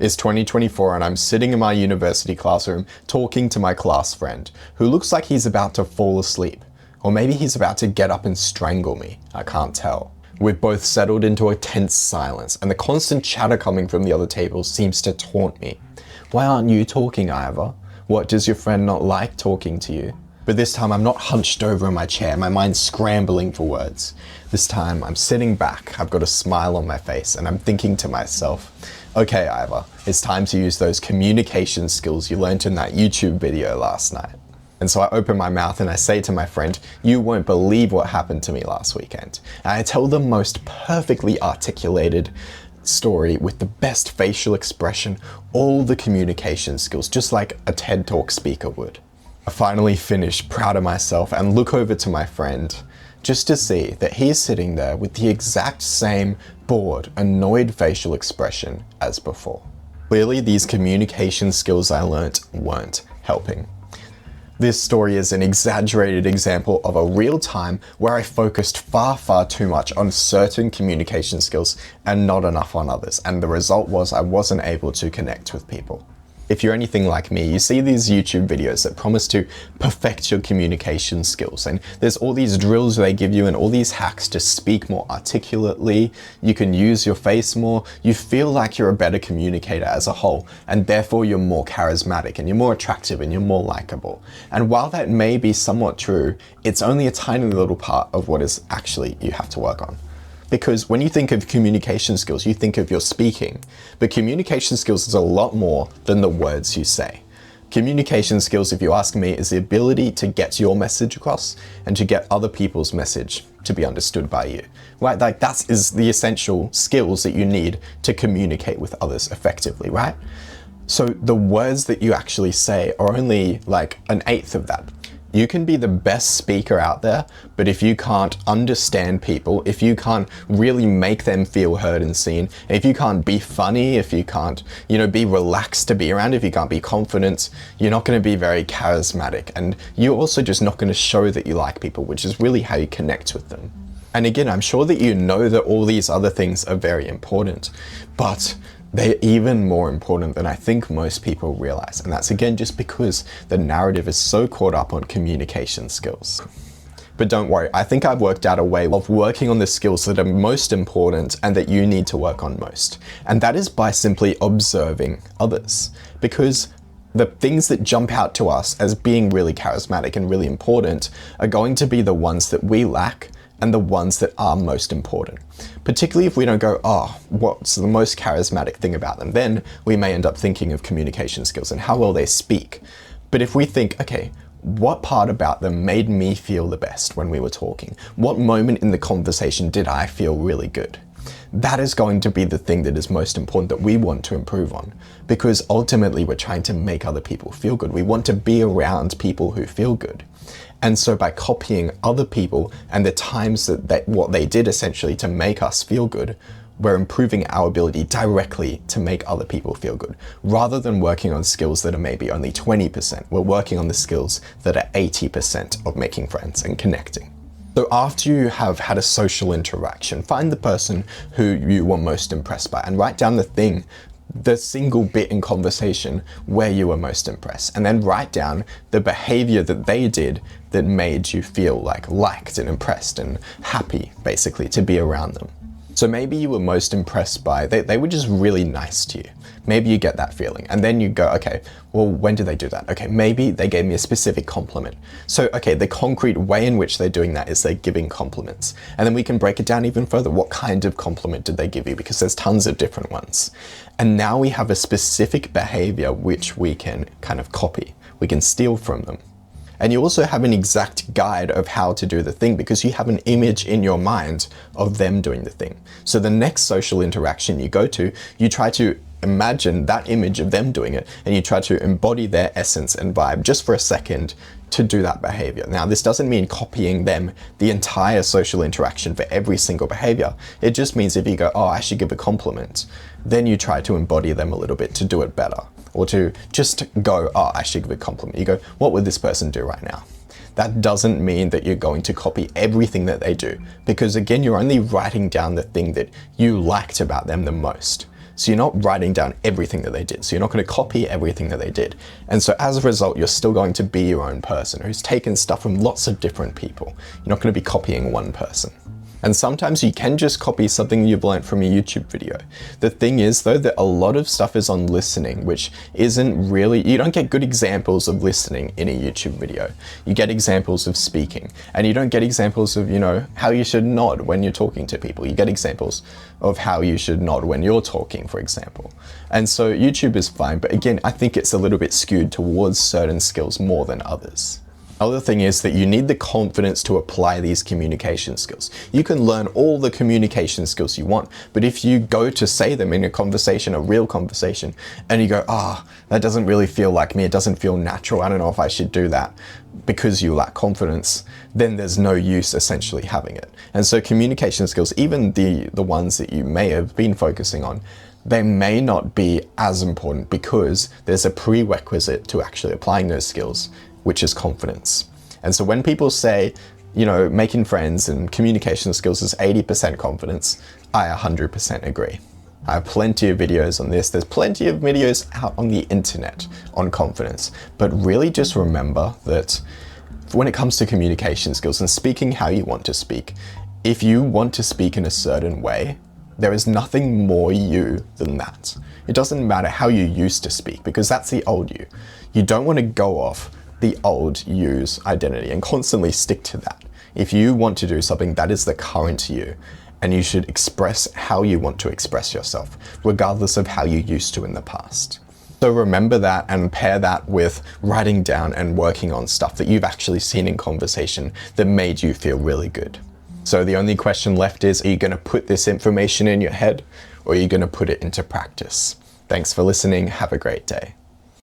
It's 2024 and I'm sitting in my university classroom talking to my class friend, who looks like he's about to fall asleep. Or maybe he's about to get up and strangle me, I can't tell. We've both settled into a tense silence, and the constant chatter coming from the other table seems to taunt me. Why aren't you talking, Ivor? What, does your friend not like talking to you? But this time I'm not hunched over in my chair, my mind's scrambling for words. This time I'm sitting back, I've got a smile on my face, and I'm thinking to myself, okay, Ivor, it's time to use those communication skills you learned in that YouTube video last night. And so I open my mouth and I say to my friend, you won't believe what happened to me last weekend. And I tell the most perfectly articulated story with the best facial expression, all the communication skills, just like a TED Talk speaker would. I finally finish, proud of myself, and look over to my friend just to see that he is sitting there with the exact same bored, annoyed facial expression as before. Clearly, these communication skills I learnt weren't helping. This story is an exaggerated example of a real time where I focused far too much on certain communication skills and not enough on others, and the result was I wasn't able to connect with people. If you're anything like me, you see these YouTube videos that promise to perfect your communication skills, and there's all these drills they give you and all these hacks to speak more articulately, you can use your face more, you feel like you're a better communicator as a whole, and therefore you're more charismatic and you're more attractive and you're more likable. And while that may be somewhat true, it's only a tiny little part of what is actually you have to work on. Because when you think of communication skills, you think of your speaking, but communication skills is a lot more than the words you say. Communication skills, if you ask me, is the ability to get your message across and to get other people's message to be understood by you, right? Like that is the essential skills that you need to communicate with others effectively, right? So the words that you actually say are only like an eighth of that. You can be the best speaker out there, but if you can't understand people, if you can't really make them feel heard and seen, if you can't be funny, if you can't, be relaxed to be around, if you can't be confident, you're not going to be very charismatic. And you're also just not going to show that you like people, which is really how you connect with them. And again, I'm sure that you know that all these other things are very important, but they're even more important than I think most people realize. And that's again just because the narrative is so caught up on communication skills. But don't worry, I think I've worked out a way of working on the skills that are most important and that you need to work on most. And that is by simply observing others. Because the things that jump out to us as being really charismatic and really important are going to be the ones that we lack and the ones that are most important. Particularly if we don't go, oh, what's the most charismatic thing about them? Then we may end up thinking of communication skills and how well they speak. But if we think, okay, what part about them made me feel the best when we were talking? What moment in the conversation did I feel really good? That is going to be the thing that is most important that we want to improve on, because ultimately we're trying to make other people feel good. We want to be around people who feel good. And so by copying other people and the times that what they did essentially to make us feel good, we're improving our ability directly to make other people feel good. Rather than working on skills that are maybe only 20%, we're working on the skills that are 80% of making friends and connecting. So after you have had a social interaction, find the person who you were most impressed by and write down the single bit in conversation where you were most impressed, and then write down the behavior that they did that made you feel like liked and impressed and happy, basically, to be around them. So maybe you were most impressed by, they were just really nice to you. Maybe you get that feeling, and then you go, okay, well, when did they do that? Okay, maybe they gave me a specific compliment. So, okay, the concrete way in which they're doing that is they're giving compliments. And then we can break it down even further. What kind of compliment did they give you? Because there's tons of different ones. And now we have a specific behavior which we can kind of copy. We can steal from them. And you also have an exact guide of how to do the thing because you have an image in your mind of them doing the thing. So the next social interaction you go to, you try to imagine that image of them doing it and you try to embody their essence and vibe just for a second to do that behavior. Now, this doesn't mean copying them the entire social interaction for every single behavior. It just means if you go, oh, I should give a compliment, then you try to embody them a little bit to do it better. Or to just go, oh, I should give a compliment. You go, what would this person do right now? That doesn't mean that you're going to copy everything that they do, because again, you're only writing down the thing that you liked about them the most. So you're not writing down everything that they did. So you're not going to copy everything that they did. And so as a result, you're still going to be your own person who's taken stuff from lots of different people. You're not going to be copying one person. And sometimes you can just copy something you've learned from a YouTube video. The thing is though, that a lot of stuff is on listening, which isn't really, you don't get good examples of listening in a YouTube video. You get examples of speaking, and you don't get examples of, how you should nod when you're talking to people. You get examples of how you should nod when you're talking, for example. And so YouTube is fine, but again, I think it's a little bit skewed towards certain skills more than others. Other thing is that you need the confidence to apply these communication skills. You can learn all the communication skills you want, but if you go to say them in a conversation, a real conversation, and you go, that doesn't really feel like me, it doesn't feel natural, I don't know if I should do that, because you lack confidence, then there's no use essentially having it. And so communication skills, even the ones that you may have been focusing on, they may not be as important because there's a prerequisite to actually applying those skills, which is confidence. And so when people say, making friends and communication skills is 80% confidence, I 100% agree. I have plenty of videos on this. There's plenty of videos out on the internet on confidence, but really just remember that when it comes to communication skills and speaking how you want to speak, if you want to speak in a certain way, there is nothing more you than that. It doesn't matter how you used to speak, because that's the old you. You don't want to go off the old you's identity and constantly stick to that. If you want to do something, that is the current you, and you should express how you want to express yourself, regardless of how you used to in the past. So remember that and pair that with writing down and working on stuff that you've actually seen in conversation that made you feel really good. So the only question left is, are you going to put this information in your head, or are you going to put it into practice? Thanks for listening. Have a great day.